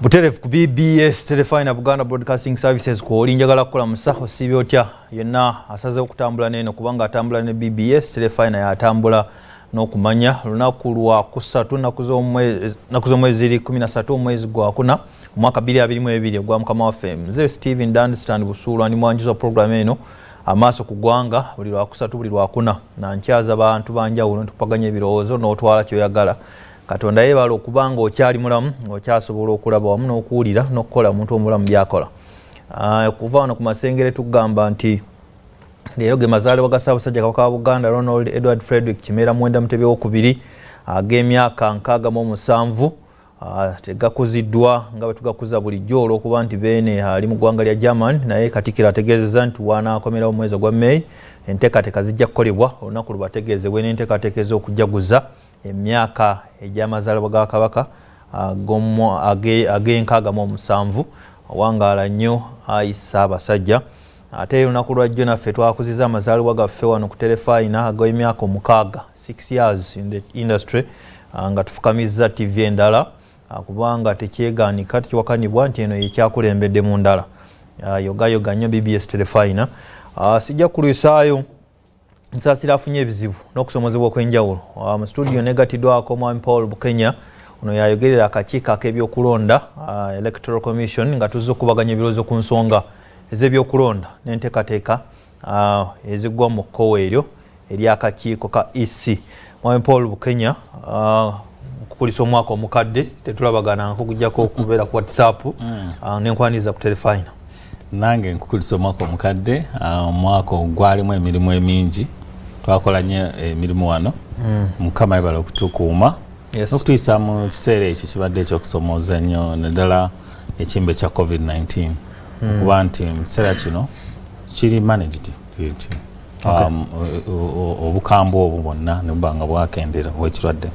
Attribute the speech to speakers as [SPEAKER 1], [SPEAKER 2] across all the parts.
[SPEAKER 1] Buterefu ku BBS Telefina Buganda Broadcasting Services ko olinjagala kukola musaho sibyo otya yenna asaze okutambula neno kubanga atambula ne BBS Telefina yatambula n'okumanya lunaku lwa kusatu nakuzo mwezi 13 omwezi gwa kuna mwaka 2022 gwa mukama wa FM ze Steven Dandstand Busulu ni mwanjizo program eno amaso kugwanga buli lwa kusatu buli lwa kuna na nkyaza abantu banjawulo ntupaganye birowoozo n'otwala kyoyagala Katonda yebala okubanga okyali mulamu okyasobola okulaba wamu n'okuwulira n'okukola omuntu omulamu byakola. Okuva wano ku masengere tugamba nti leero ge mazaalibwa ga Ssaabasajja Kabaka wa Buganda Ronald Edward Frederick Kimera Mwenda Mutebi II ag'emyaka 67 tegakuziddwa nga bwe tugakuza bulijjo olw'okuba nti beene ali mu ggwanga lya German naye Katikkiro ategeezezza nti wanaakomerawo omwezi ogwa May enteekateeka zijja kukolebwa olunaku lubategeezebwe n'enteekateeka ez'okujjaguza emyaka egy'amazaalibwa ga Kabaka ag'enkaaga wangaala nnyo ayi Ssaabasajja ate olunaku lwajjo naffe twakuziza amazaalibwa gaffe wano ku Telefina ag'emyaka 6 years in the industry nga tufukamizza TV endala kubanga tekyegaanika tekiwakanibwa nti eno yekyakulembedde mu ndala yoga nnyo BBS Telefina sijja kulwisaayo Nsasira afunye ebizibu n'okusomozebwa okwenjawulo mu studio negatiddwako Mwami Paul Bukenya ono yayogerera akakiiko ak'ebyokulonda Electoral Commission nga tuzze okubaganya ebirowoozo ku nsonga ez'ebyokulonda n'enteekateeka eziggwa mu kkowe eryo eri akakiiko ka EC. Mwami Paul Bukenya okukulisa omwaka omukadde tetulabaganangako kujjako okubeera ku WhatsApp n'enkwaniza ku Telefina.
[SPEAKER 2] Nange nkukulisa omwaka omukadde omwaka gwalimu emirimu emingi twakola nnyo emirimu wano Mukama yebala okutukuuma n'okutuyisa mu kiseera ekyo kibadde ekyokusomooza nnyo naddala ekimbe kya COVID-19 kuba nti mu kiseera kino kiri managed obukambwe obwo bwonna ne buba nga bwakendera ow'ekirwadde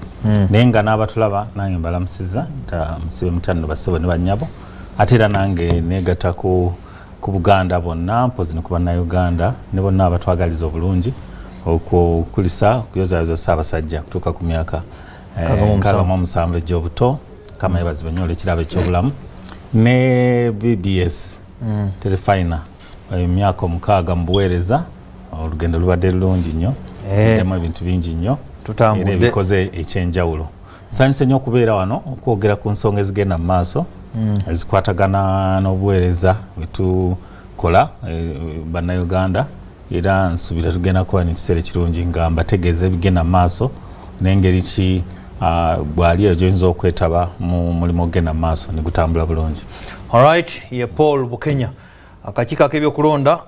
[SPEAKER 2] naye nga n'abatulaba nange mbalamusizza musibe mutano bassebo ne bannyabo ate era nange neegatta ku Buganda bonna mpozi ne ku Bannayuganda ne bonna abatwagaliza obulungi okukulisa kuyozayoza Ssaabasajja kutuuka ku myaka 67 egy'obuto Kama yebazibe nnyo olw'ekirabo eky'obulamu ne BBS Telefina emyaka 6 mu buweereza olugendo lubadde lulungi nnyo demu ebintu bingi nnyo era ebikoze ekyenjawulo nsanyuse nnyo okubeera wano okwogera ku nsonga ezigenda mu maaso ezikwatagana n'obuweereza bwetukola Bannayuganda era nsubira tugenda kuba n'ekiseera ekirungi nga mbategeeza ebigenda mu maaso n'engeri ki bw'ali eyo gy'oyinza okwetaba mu mulimu ogenda mu maaso ne gutambula bulungi.
[SPEAKER 1] Alright, ye Paul Bukenya akakiiko ak'ebyokulonda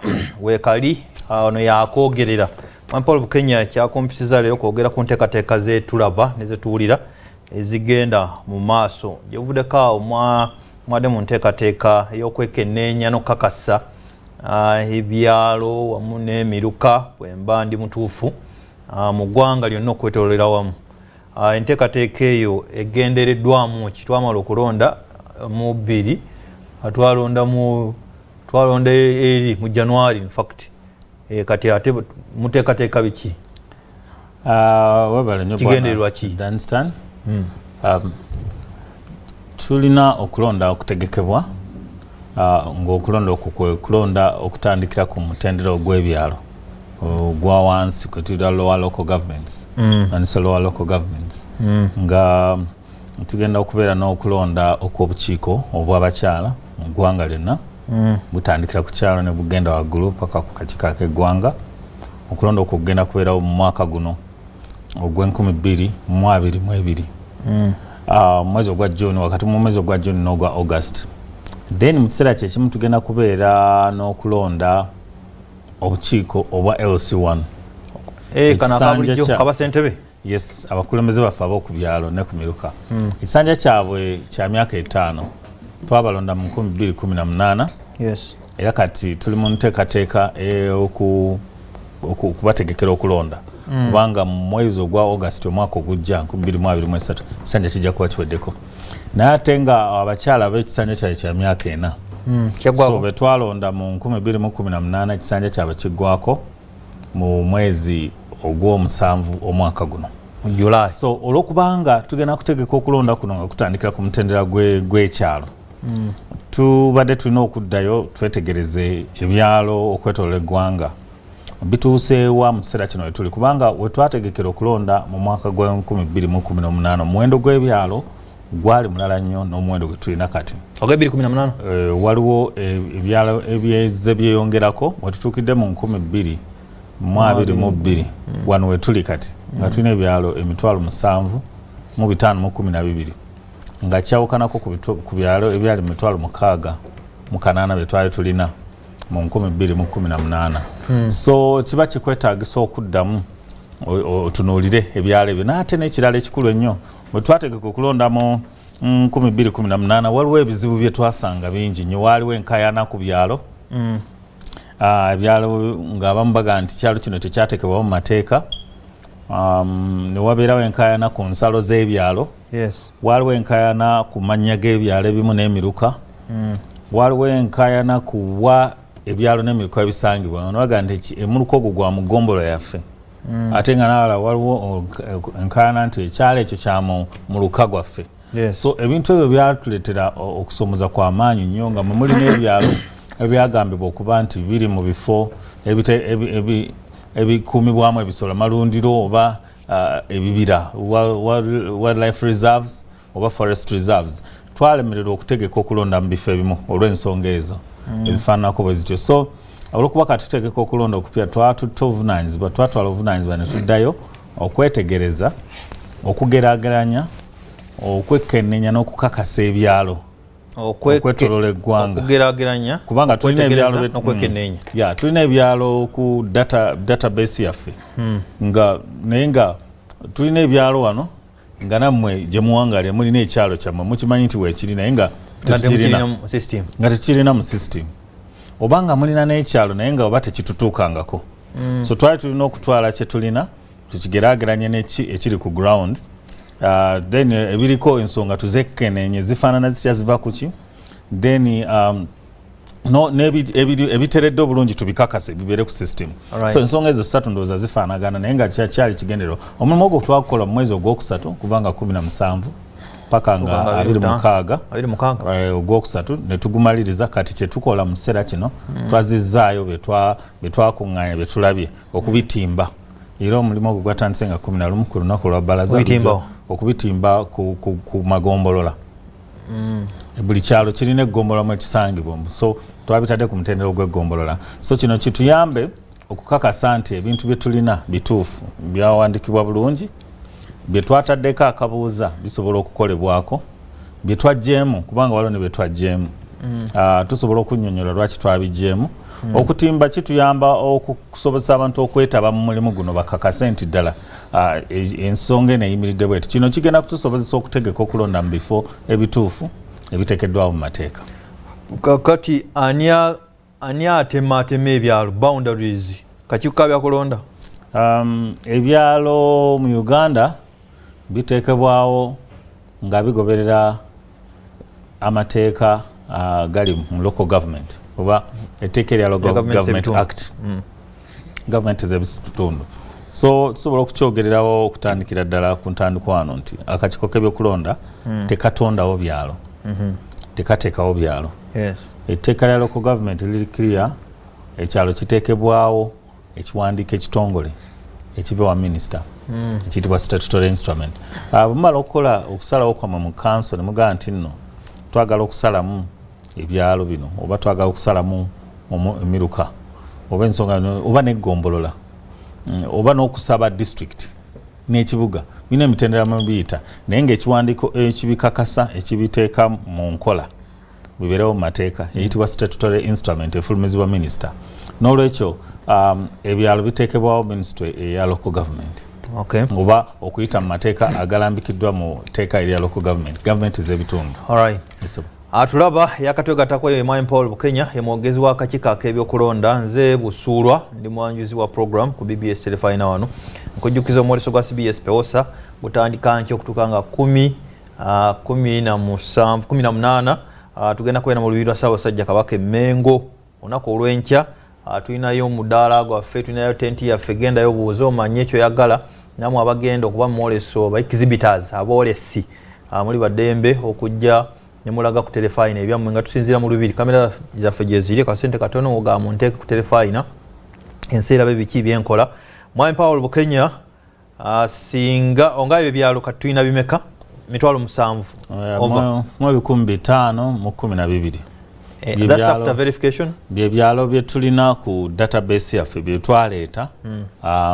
[SPEAKER 1] weekali ono yakwogerera. Mwami Paul Bukenya kyakumpisiza leero kwogera ku nteekateeka zeetulaba ne zetuwulira ezigenda mu maaso gyebuvuddeko awo mwadde mu nteekateeka ey'okwekenneenya n'okukakasa ebyalo wamu n'emiruka bwemba ndi mutuufu mu ggwanga lyonna okwetoolera wamu. Enteekateeka eyo egendereddwamu kitwamala okulonda mu 2 twalonda eri mu January in fact kati ate muteekateeka biki kigendererwa ki?
[SPEAKER 2] Tulina okulonda okutegekebwa ng'okulonda kulonda okutandikira ku mutendera ogw'ebyalo gwa wansi kwe tuyita lower local governments lower local governments nga tugenda okubeera n'okulonda okw'obukiiko obw'abakyala mu ggwanga lyonna butandikira ku kyalo ne bugenda waggulu paka ku kakiiko ak'eggwanga okulonda okwo kugenda kubeerawo mu mwaka guno ogw'2022 mwezi ogwa June wakati mu mwezi ogwa June n'ogwa August. Then mu kiseera kyekimu tugenda kubeera n'okulonda obukiiko obwa LC1
[SPEAKER 1] kana kabulijjo kabasentebe
[SPEAKER 2] yes abakulembeze baffe ab'okubyalo ne ku miruka ekisanja kyabwe kya myaka 5 twabalonda mu 2018
[SPEAKER 1] yes
[SPEAKER 2] era kati tuli mu nteekateeka okubategekera okulonda kubanga mu mwezi ogwa August omwaka ogujja 2023 ekisanja kijja kuba kiweddeko naye ate nga abakyala b'ekisanja kyabwe kya myaka 4 so betwalonda mu 2018 ekisanja kyabwe kiggwako mu mwezi ogw'omusanvu omwaka guno
[SPEAKER 1] July.
[SPEAKER 2] So olw'okubanga tugenda kutegeka okulonda kuno nga kutandikira ku mutendera gw'ekyalo tubadde tulina okuddayo twetegereze ebyalo okwetolola eggwanga bituuseewa mu kiseera kino wetuli kubanga wetwategekera okulonda mu mwaka gwa 2018 omuwendo gw'ebyalo gwali mulala nnyo n'omuwendo gwe tulina kati.
[SPEAKER 1] Ogwa 2018
[SPEAKER 2] waliwo ebyalo ebyeze byeyongerako wetutuukidde mu 2022 wano wetuli kati nga tulina ebyalo emitwalo 7,512 nga kyawukanako ku byalo ebyali emitwalo 6,800 bye twali tulina mu 2018. So kiba kikwetaagisa okuddamu otunuulire ebyalo ebyo n'ate n'ekirala ekikulu ennyo bwe twategeka okulonda mu 2018 waliwo ebizibu bye twasanga bingi nnyo. Waaliwo enkayana ku byalo ebyalo ng'abamu baga nti kyalo kino tekyatekebwamu mu mateeka. Ne wabeerawo enkayana ku nsalo z'ebyalo. Waliwo enkayana ku mannya g'ebyalo ebimu n'emiruka. Waliwo enkayana ku wa ebyalo n'emiruka ebisangibwa. Baga nti emuruka ogwo gwa mugombolo yaffe. Ate nga nawala waliwo enkayana nti ekyalo ekyo kya mu luka gwaffe. So ebintu ebyo byatuleetera okusomoza kw'amaanyi nnyo nga mwe mulina ebyalo ebyagambibwa okuba nti biri mu bifo ebikuumibwamu ebisolo malundiro oba ebibira wildlife reserves oba forest reserves. Twalemererwa okutegeka okulonda mu bifo ebimu olw'ensonga ezo ezifaananako bwe zityo. So olwokuba katutegeka okulonda okupya twatutta obuvunaanyizibwa twatwala obuvunaanyizibwa ne tuddayo okwetegereza okugeraageranya okwekennenya n'okukakasa ebyalo okwetolola eggwanga kubanga tulina ebyalo tulina ebyalo ku database yaffe naye nga tulina ebyalo wano nga nammwe gye muwangaale mulina ekyalo kyammwe mukimanyi nti weekiri naye nga tekirina mu system oba nga mulina n'ekyalo naye nga oba tekitutuukangako. So twali tulina okutwala kye tulina tukigeraageranye ekiri ku ground. Then ebiriko ensonga tuzekkenenye zifaanana zitya ziva ku ki then ebiteredde obulungi tubikakase bibeere ku system. So ensonga ezo 3 ndowooza zifaanagana naye nga kyali kigendero. Omulimu ogwo twakukola mu mwezi ogwokusatu kubanga 17 paka nga 26 ogwokusatu ne tugumaliriza. Kati kye tukola mu kiseera kino twazizzaayo bye twakuŋŋaanya bye tulabye okubitimba. Era omulimu ogwo gwatandise nga 11 ku lunaku lwa bbalaza okubitimba ku magombolola. Buli kyalo kirina eggombolola mu ekisangibwa. So twabitadde ku mutendera gw'eggombolola. So kino kituyambe okukakasa nti ebintu bye tulina bituufu byawandiikibwa bulungi bye twataddeko akabuuza bisobola okukolebwako bye twaggyemu kubanga waliwo ne bye twaggyemu tusobola okunnyonnyola lwaki twabiggyemu. Okutimba kituyamba okusobozesa abantu okwetaba mu mulimu guno bakakase nti ddala ensonga eneyimiridde bwetu. Kino kigenda kutusobozesa okutegeka okulonda mu bifo ebituufu ebiteekeddwawo mu mateeka.
[SPEAKER 1] Kati ani atemaatema ebyalo boundaries kakiiko ka byakulonda?
[SPEAKER 2] Ebyalo mu Uganda biteekebwawo nga bigoberera amateeka gali mu local government oba etteeka erya Local Government Act. Gavumenti ez'ebitundu. So tusobola okukyogererawo okutandikira ddala ku ntandikwa wano nti akakiiko k'ebyokulonda tekatondawo byalo tekateekawo byalo. Etteeka lya local government liri clear. Ekyalo kiteekebwawo ekiwandiiko ekitongole ekiva wa minisita ekiyitibwa statutory instrument. Bumala okusalawo kwammwe mu council ne mugamba nti nno twagala okusalamu ebyalo bino oba twagala okusalamu emiruka oba ensonga oba n'eggombolola oba n'okusaba district n'ekibuga bino emitendera mu biyita naye ng'ekiwandiiko ekibikakasa ekibiteeka mu nkola bibeerewo mu mateeka eyitibwa statutory instrument efulumizibwa minisita. N'olwekyo ebyalo biteekebwawo ministry eya local government oba okuyita mu mateeka agalambikiddwa mu teeka erya local government ez'ebitundu.
[SPEAKER 1] Atulaba yakatwegatako ye Mwami Paul Bukenya ye mwogezi wa akakiiko ak'ebyokulonda. Nze Busuulwa ndi mwanjuzi wa program ku BBS Telefina wano. Nkujjukiza omwoleso gwa CBS Pewosa gutandika nkya okutuuka nga 18 tugenda kwena mu lubiri lwa Ssaabasajja Kabaka Mengo olunaku olw'enkya. Tulinayo omudaala gwaffe, tulinayo tenti yaffe, gendayo obuuze omanye ekyo yagala. Namwe abagenda okuba mu mwoleso ba exhibitors aboolesi muli baddembe okujja ne mulaga ku telefayina ebyammwe nga tusinziira mu lubiri kamera zaffe gye ziri kasente katono oga munteeke ku telefayina enseera be biki byenkola Mwami Paul Bukenya singa onga ebyo byalo katuyina bimeka 7,000
[SPEAKER 2] mu 512
[SPEAKER 1] that's after verification
[SPEAKER 2] bye byalo bye tulina ku database yaffe bye twaleeta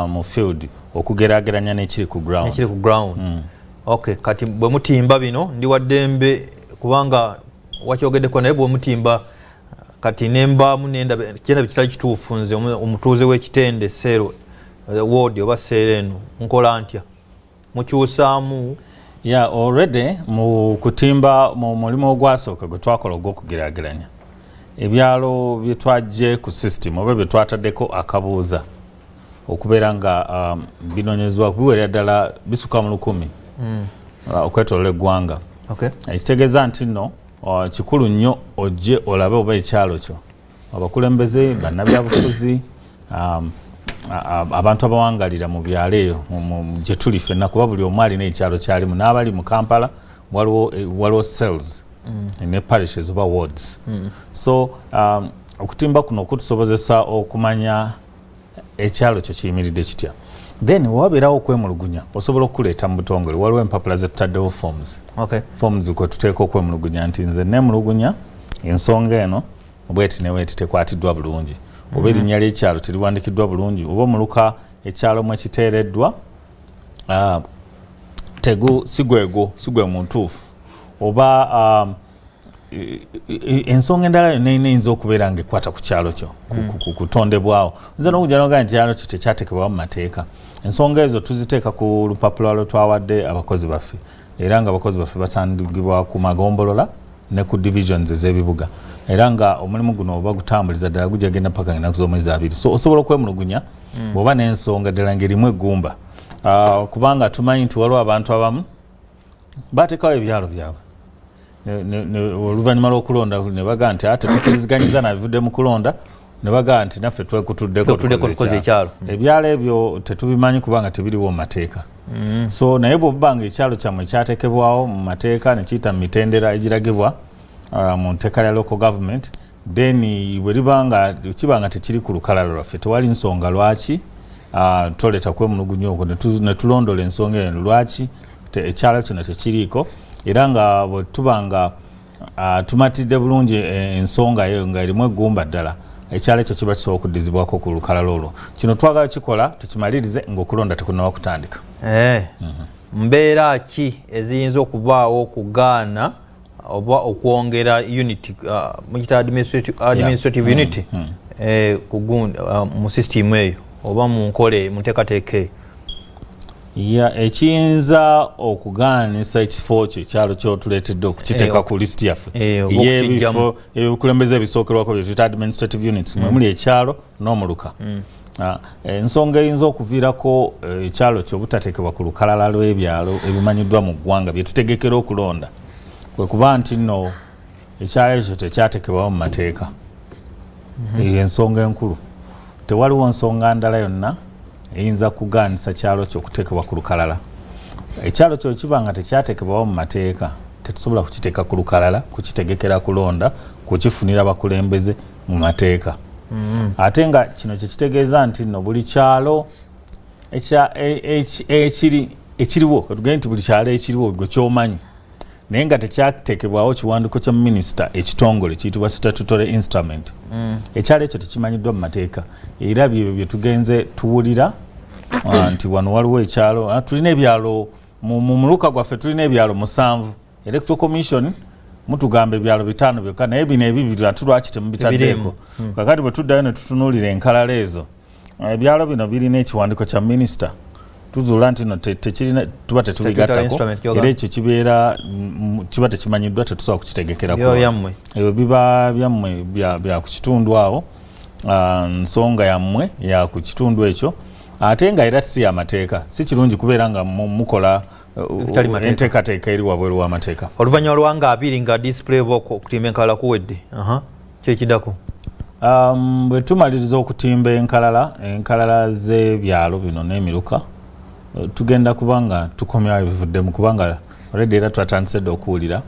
[SPEAKER 2] mu field okugeraageranya n'ekiri ku ground okay kati bwe mutimba bino ndi waddembe kubanga wakyogeddeko naye bwe mutimba kati nembamu nenda kyenda bitali kituufu nze omutuuze w'ekitende Sero ward oba Sereno nkola ntya mukyusaamu already mu kutimba mu mulimo ogwasooka gwe twakola ogw'okugeraageranya ebyalo bye twajje ku system oba bye twataddeko akabuuza okubeera nga binoonyezebwa biwerera ddala bisuka mu 1,000 okwetolola eggwanga ekitegeeza nti nno kikulu nnyo ojje olabe oba ekyalo kyo abakulembeze bannabyabufuzi abantu abawangalira mu byalo eyo gye tuli ffenna kuba buli omu alina ekyalo kyalimu n'abali mu Kampala waliwo cells ne parishes oba wards so okutimba kuno kutusobozesa okumanya ekyalo kyo kiyimiridde kitya then wabeerawo okwemulugunya osobola okuleeta mu butongole waliwo empapula zetutaddewo forms kwe tuteeka okwemulugunya nti nze nemulugunya ensonga eno bweti ne bweti tekwatiddwa bulungi oba erinnya ly'ekyalo teriwandikiddwa bulungi oba omuluka ekyalo mwe kiteereddwa sigwe muntuufu oba ensonga endala yonna eyinza okubeera nga ekwata ku kyalo kyo kutondebwawo nze n'okujja n'ogaa nti kyalo kyo tekyatekebwawo mu mateeka ensonga ezo tuziteeka ku lupapula lwe twawadde abakozi baffe era nga abakozi baffe basangibwa ku magombolola ne ku divisions ez'ebibuga era nga omulimu guno oba gutambuliza ddala gujja genda paka ennaku z'omwezi 2 so osobola okwemulugunya bw'oba n'ensonga ddala ng'erimu eggumba kubanga tumanyi nti waliwo abantu abamu bateekawo ebyalo byabwe oluvannyuma lw'okulonda ne bagaa nti ate tukiriziganyiza nabivudde mu kulonda ne bagaa nti naffe twekutuddeko tukoze ekyalo ebyalo ebyo tetubimanyi kubanga tebiriwo mu mateeka so naye bw'oba nga ekyalo kyammwe kyateekebwawo mu mateeka ne kiyita mu mitendera egiragibwa mu nteeka ya local government then bwe kiba nga tekiri ku lukalala lwaffe tewali nsonga lwaki toleeta kwemulugunya okwo ne tulondola ensonga eno lwaki ekyalo kino tekiriiko era nga bwe tuba nga tumatidde bulungi ensonga eyo nga erimu eggumba ddala ekyalo ekyo kiba kisobola okuddizibwako ku lukalala olwo kino twagala kikola tukimalirize ng'okulonda tekunnaba kutandika
[SPEAKER 1] mbeera ki eziyinza okubaawo okugaana oba okwongera unity mukita administrative unity mu system eyo oba mu nkole mu nteekateeka eyo
[SPEAKER 2] ekiyinza okugaanisa ekifo kyo ekyalo kyotuleetedde okukiteeka ku lisiti yaffe y'ebifo ebikulembeze ebisookerwako bye tuyita administrative units mwe muli ekyalo n'omuluka ensonga eyinza okuviirako ekyalo kyo obutateekebwa ku lukalala lw'ebyalo ebimanyiddwa mu ggwanga bye tutegekera okulonda kwe kuba nti nno ekyalo ekyo tekyateekebwawo mu mateeka eyo ensonga enkulu tewaliwo nsonga ndala yonna eyinza kugaanisa kyalo kyo okuteekebwa ku lukalala ekyalo kyo kiba nga tekyateekebwawo mu mateeka tetusobola kukiteeka ku lukalala kukitegekera kulonda kukifunira bakulembeze mu mateeka ate nga kino kyekitegeeza nti nno buli kyalo ekiriwo tugende nti buli kyalo ekiriwo gwe kyomanyi naye nga tekyateekebwawo kiwandiiko kya minisita ekitongole kiyitibwa statutory instrument ekyalo ekyo tekimanyiddwa mu mateeka era byebyo bye tugenze tuwulira nti wano waliwo ekyalo tulina ebyalo mu muluka gwaffe tulina ebyalo 7 electoral commission mutugamba ebyalo 5 byokka naye bino ebibiri ate lwaki temubitaddeeko kakati bwe tuddayo ne tutunuulira enkalala ezo ebyalo bino birina ekiwandiiko kya minisita tuzuula nti no tekirina tuba tetubigattako era ekyo kiba tekimanyiddwa tetusobola kukitegekeraku ebyo biba byammwe bya ku kitundu awo nsonga yammwe ya ku kitundu ekyo ate nga era si amateeka si kirungi kubeera nga mukola enteekateeka eri wabweru w'amateeka
[SPEAKER 1] oluvannyuma lwanga 2 nga display book okutimba enkalala kuwedde kyekiddako
[SPEAKER 2] bwe tumaliriza okutimba enkalala z'ebyalo bino n'emiruka tugenda kubanga tukomyawo ebivuddemu kubanga already era twatandise dde okuwulira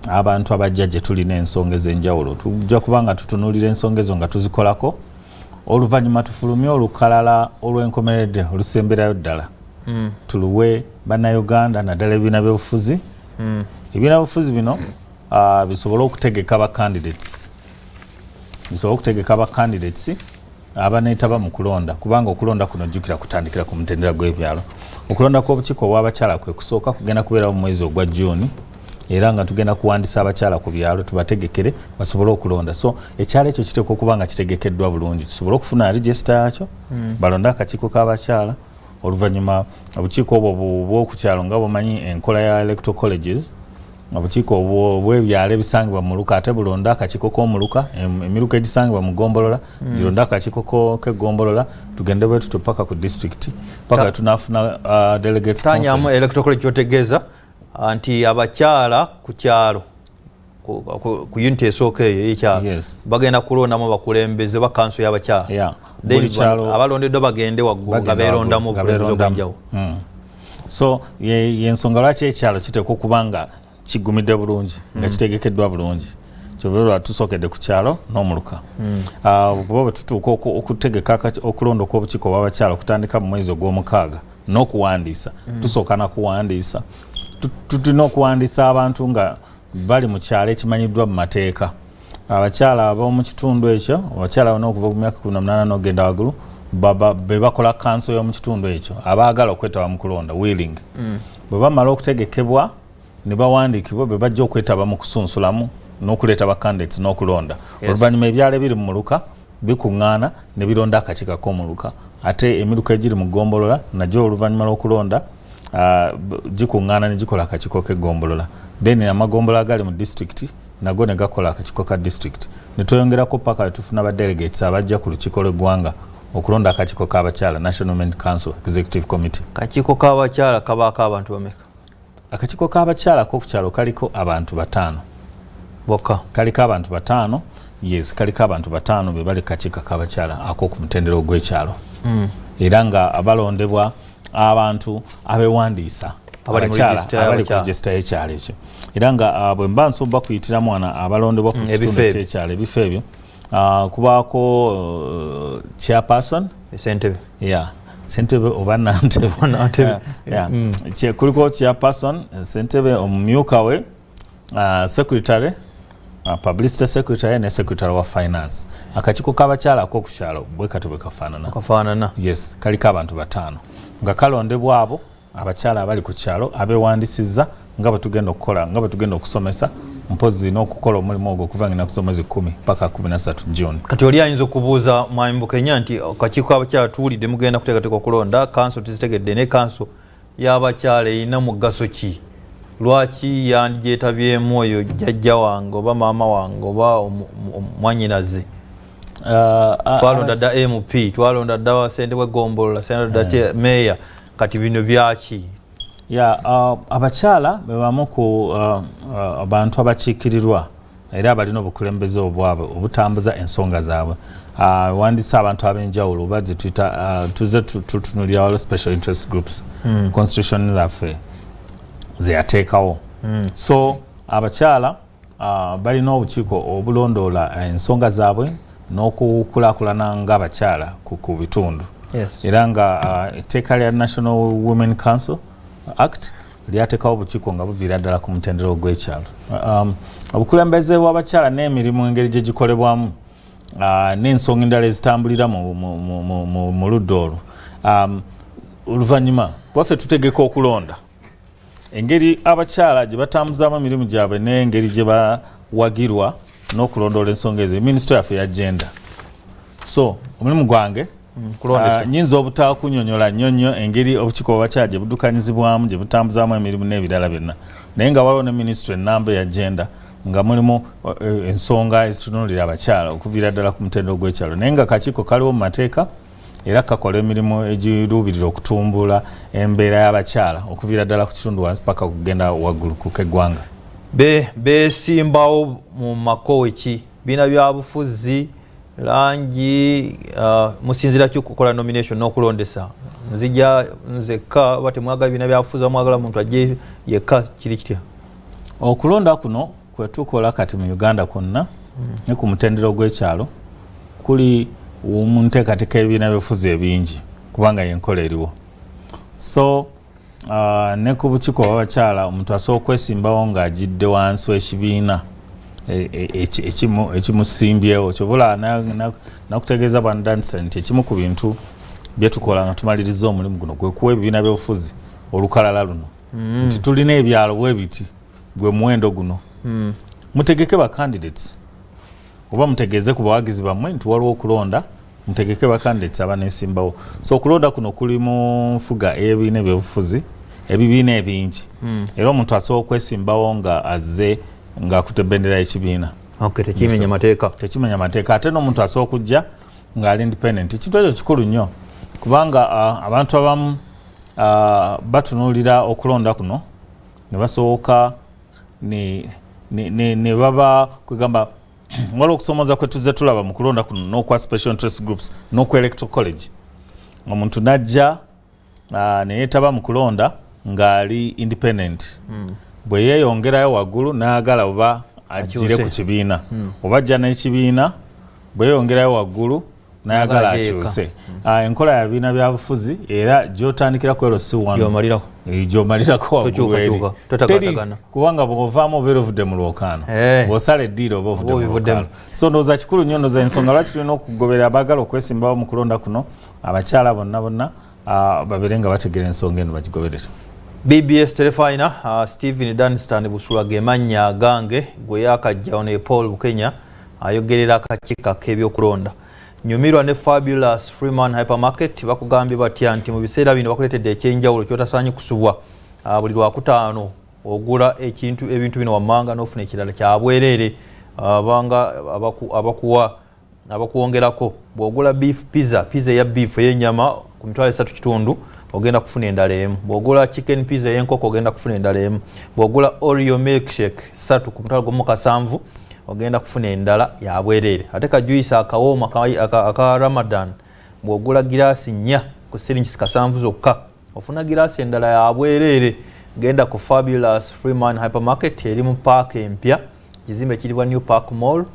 [SPEAKER 2] abantu abajja gye tulina ensonga ez'enjawulo tujja kubanga tutunuulira ensonga ezo nga tuzikolako oluvannyuma tufulumye olukalala olw'enkomeredde olusemberayo ddala tuluwe bannayuganda naddala ebibiina by'obufuzi ebibiina by'obufuzi bino bisobole okutegeka abacandidates abaneetaba mu kulonda kubanga okulonda kuno jjukira kutandikira ku mutendera gw'ebyalo okulonda kw'obukiiko obw'abakyala kwe kusooka kugenda kubeerawo mu mwezi ogwa June era nga tugenda kuwandiisa abakyala ku byalo tubategekere basobole okulonda so ekyalo ekyo kiteekwa okuba nga kitegekeddwa bulungi tusobole okufuna regisita yakyo balonde akakiiko k'abakyala oluvannyuma obukiiko obwo bw'okukyalo nga bumanyi enkola ya electoral colleges obukiiko obw'ebyalo ebisangibwa mu Muluka ate bulonda akakiiko k'omuluka emiruka egisangibwa mu Gombolola gironda akakiiko k'Egombolola tugende bwe tutyo paka ku district paka tunafuna delegates
[SPEAKER 1] tanyamu electoral college kyotegeeza anti abakyala ku kyalo ku unity esooka eyo y'ekyalo bagenda kulondamu bakulembeze ba kanso y'abakyala abalondeddwa bagende waggulu nga beerondamu obukulembeze obw'enjawulo
[SPEAKER 2] so yensonga lwaki ekyalo kiteekwa okuba nga kigumidde bulungi nga kitegekeddwa bulungi kyoberwa tusookedde ku kyalo n'omuluka kuba bwe tutuuka okutegeka okulonda okw'obukiiko obw'abakyala okutandika mu mwezi ogw'omukaaga n'okuwandiisa tusooka na kuwandiisa tulina okuwandiisa abantu nga bali mu kyalo ekimanyiddwa mu mateeka abakyala ab'omu kitundu ekyo abakyala bonna okuva ku myaka 18 n'ogenda waggulu be bakola kanso y'omu kitundu ekyo abaagala okwetaba mu kulonda willing bwe bamala okutegekebwa ne bawandiikibwa be bajja okwetaba mu kusunsulamu n'okuleeta bacandidates n'okulonda oluvannyuma ebyalo ebiri mu Muluka bikuŋŋaana ne bironda akakiiko k'omuluka ate emiruka egiri mu Gombolola nagyo oluvannyuma lw'okulonda gikuŋŋaana ne gikola akakiiko k'Egombolola then amagombolola agali mu district nago ne gakola akakiiko ka district ne tweyongerako paka tufuna ba delegates abajja ku lukiiko lw'eggwanga okulonda akakiiko k'abakyala National Women Council Executive Committee.
[SPEAKER 1] Akakiiko k'abakyala kabaako abantu bameka?
[SPEAKER 2] Akakiiko k'abakyala k'okukyalo kaliko abantu 5
[SPEAKER 1] bokka.
[SPEAKER 2] Kaliko abantu 5 yes kaliko abantu 5 be bali kakiiko k'abakyala ak'oku mutendera ogw'ekyalo era nga abalondebwa abantu abewandiisa abakyala abali ku register y'ekyalo ekyo era nga bwe mba nsooba kuyitira mwana abalondebwa ku kitundu ky'ekyalo ebifo ebyo kubaako chairperson
[SPEAKER 1] Ssentebe
[SPEAKER 2] Ssentebe oba Nantebe kuliko chairperson Ssentebe omumyuka we secretary publicity secretary ne secretary wa finance akakiiko k'abakyala ak'okukyalo bwe kati bwe kafaanana yes kaliko abantu 5 nga kalondebwa abo abakyala abali ku kyalo abeewandisizza nga bwe tugenda okukola nga bwe tugenda okusomesa mpozi n'okukola omulimu ogwo okuva nga naku mwezi 10 paka 13 June.
[SPEAKER 1] Kati oli ayinza okubuuza Mwami Bukenya nti akakiiko k'abakyala tuwulidde mugenda kuteekateeka okulonda kanso tuzitegedde ne kanso y'abakyala erina mugaso ki? Lwaki yandyetabyemu oyo jjajja wange oba maama wange oba mwannyinaze? Twalonda dda MP, twalonda dda ssentebe w'Egombolola, twalonda dda meeya, kati bino byaki? Abakyala be bamu ku abantu abakiikirirwa era abalina obukulembeze obwabwe obutambuza ensonga zaabwe. Wandiisa abantu ab'enjawulo oba ze tuze tutunulira special interest groups constitution zaffe ze yateekawo. So abakyala balina obukiiko obulondoola ensonga zaabwe n'okukulaakulana ng'abakyala ku bitundu. Era nga etteeka lya National Women Council Act lyateekawo obukiiko nga buviira ddala ku mutendera ogw'ekyalo. Obukulembeze bw'abakyala n'emirimu engeri gye gikolebwamu n'ensonga endala ezitambulira mu ludda olwo. Oluvannyuma waffe tutegeka okulonda engeri abakyala gye batambuzaamu emirimu gyabwe n'engeri gye bawagirwa n'okulondoola ensonga ezo minisitule yaffe ya gender. So omulimu gwange nyinza obutakunyonyola nnyo engeri obukiiko bw'abakyala gye buddukanyizibwamu gye butambuzaamu emirimu n'ebirala byonna naye nga waliwo ne minisitule ennamba ya gender nga mulimu ensonga ezitunuulira abakyala okuviira ddala ku mutendera ogw'ekyalo naye nga kakiiko kaliwo mu mateeka era kakola emirimu egiruubirira okutumbula embeera y'abakyala okuviira ddala ku kitundu wansi paka kugenda waggulu ku k'eggwanga. Beesimbawo mu makowe ki? Biina bya bufuzi, langi, musinziira ki okukola nomination n'okulondesa? Nzija nzekka oba temwagala biina bya bufuzi mwagala muntu ajje yekka kiri kitya?
[SPEAKER 2] Okulonda kuno kwe tukola kati mu Uganda kwonna ne ku mutendero gw'ekyalo kuli mu nteekateeka ebibiina by'obufuzi ebingi kubanga yenkola eriwo. So ne ku bukiiko bw'abakyala omuntu asobola okwesimbawo ng'agidde wansi w'ekibiina ekimusimbyewo. Kyobula nakutegeeza bwandandisa nti ekimu ku bintu bye tukola nga tumaliriza omulimu guno gwe kuwa ebibiina by'obufuzi olukalala luno nti tulina ebyalo bwe biti gwe muwendo guno mutegeke ba candidates oba mutegeeze ku bawagizi bammwe nti waliwo okulonda, mutegeke ba candidates abanesimbawo. So okulonda kuno kuli mu nfuga ebibiina by'obufuzi ebibiina ebingi era omuntu asobola okwesimbawo nga azze ng'akutte bendera y'ekibiina.
[SPEAKER 1] Okay, tekimenya mateeka.
[SPEAKER 2] Tekimenya mateeka. Ate n'omuntu asobola okujja ng'ali independent. Ekintu ekyo kikulu nnyo kubanga abantu abamu batunuulira okulonda kuno ne basoboka ne baba kwegamba waliwo okusomoza kwe tuzze tulaba mu kulonda kuno n'okwa special interest groups n'okwa electoral college. Omuntu najja ne yeetaba mu kulonda ng'ali independent. Bwe yeeyongerayo waggulu n'ayagala oba ajjire ku kibiina oba ajja n'ekibiina bwe yeeyongerayo waggulu n'ayagala akyuse. Enkola ya bibiina bya bufuzi era gy'otandikira ku LC1 gy'omalirako waggulu eri teri kubanga bw'ovaamu obeera ovudde mu lwokaano bw'osala eddiiro oba ovudde mu lwokaano. So ndowooza kikulu nnyo, ndowooza ensonga lwaki tulina okugoberera abaagala okwesimbawo mu kulonda kuno abakyala bonna babeere nga bategeera ensonga eno bagigoberere.
[SPEAKER 1] BBS Telefina Stephen Dunstan Busula gemanya gange gwe yakajja ne Paul Bukenya ayogerera akakiiko k'ebyokulonda. Nyumirwa ne Fabulous Freeman Hypermarket bakugambye batya nti mu biseera bino bakuletedde ekyenjawulo kyotasaanye kusubwa buli lwakutaano ogula ebintu bino wammanga n'ofuna ekirala kyabwereere abanga abakuwongerako bw'ogula pizza eya beef ey'ennyama ku mitwalo 3.5 ogenda kufuna endala emu. Bw'ogula chicken pizza y'enkoko ogenda kufuna endala emu. Bw'ogula Oreo milkshake 3 ku mutwalo gumu 7 ogenda kufuna endala ya bwereere. Ate ka juice akawooma aka Ramadan bw'ogula giraasi 4 ku siringi 7 zokka ofuna giraasi endala ya bwereere. Genda ku Fabulous Freeman Hypermarket eri mu park empya kizimbe kiribwa New Park Mall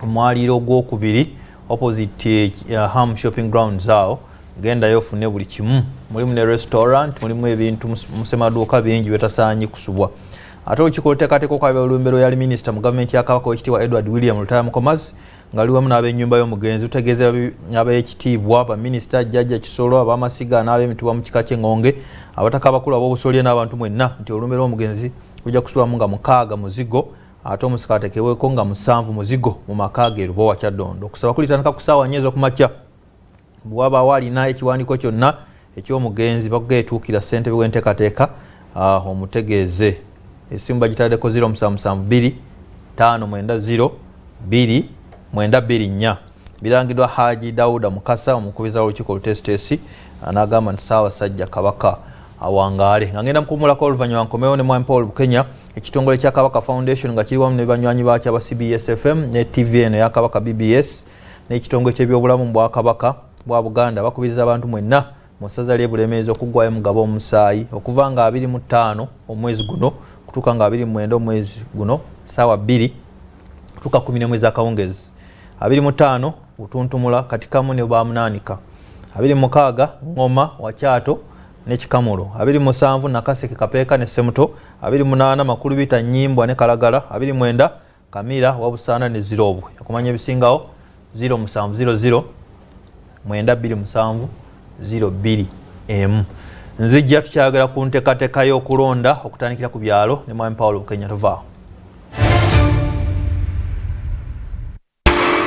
[SPEAKER 1] omwaliro ogwokubiri opposite Ham Shopping Grounds awo. Genda yofune buli kimu. Mulimu ne restaurant, mulimu ebintu musemaduuka bingi betasaanye kusubwa. Ate olukiiko oluteekateeka kwa Olumbero yali minisita mu gavumenti ya Kabaka w'ekitiibwa Edward William Lutaya Mukomazi ng'ali wamu n'ab'ennyumba y'omugenzi lutegeeza ab'ekitiibwa baminisita Jjajja Kisolo ab'amasiga n'ab'emitibwa mu kika ky'Engonge abataka abakulu ab'obusolya n'abantu mwenna nti Olumbero w'omugenzi lujja kusulamu nga 6 muzigo ate omusika ateekebweko nga 7 muzigo mu maka ge Lubowa Kyaddondo. Okusaba kulitandika ku ssaawa 4 ez'okumakya. Bw'aba walina ekiwandiiko kyonna eky'omugenzi bakugeetuukira ssentebe w'enteekateeka omutegeeze. Esimu bagitaddeko 0772 590 2 birangiddwa Haji Dauda Mukasa omukubiza w'olukiiko olutesitesi n'agamba nti Ssaabasajja Kabaka awangaale. Nga ngenda mukumulako oluvannyuma nkomewo ne Mwami Paul Bukenya ekitongole kya Kabaka Foundation nga kiri wamu ne banywanyi baakyo aba CBS FM ne TV eno ya Kabaka BBS n'ekitongole ky'ebyobulamu mu Bwakabaka bwa Buganda bakubiriza abantu mwenna mu ssaza ly'e Bulemeezi okuggwayo mugabo omusaayi okuva nga 25 omwezi guno kutuuka nga 29 omwezi guno ssaawa 2 kutuuka 10 mwezi akawungezi 25 Butuntumula Katikamu ne Bwamunaanika 26 Ngoma Wakyato ne Kikamulo 27 Nakaseke Kapeeka ne Semuto 28 Makulubita Nyimbwa ne Kalagala 29 Kamira Wabusaana ne Zirobwe. Okumanya ebisingawo 0700 927 02 nzijja tukyagala ku nteekateeka y'okulonda okutandikira ku byalo ne Mwami Paul Bukenya tuvaawo.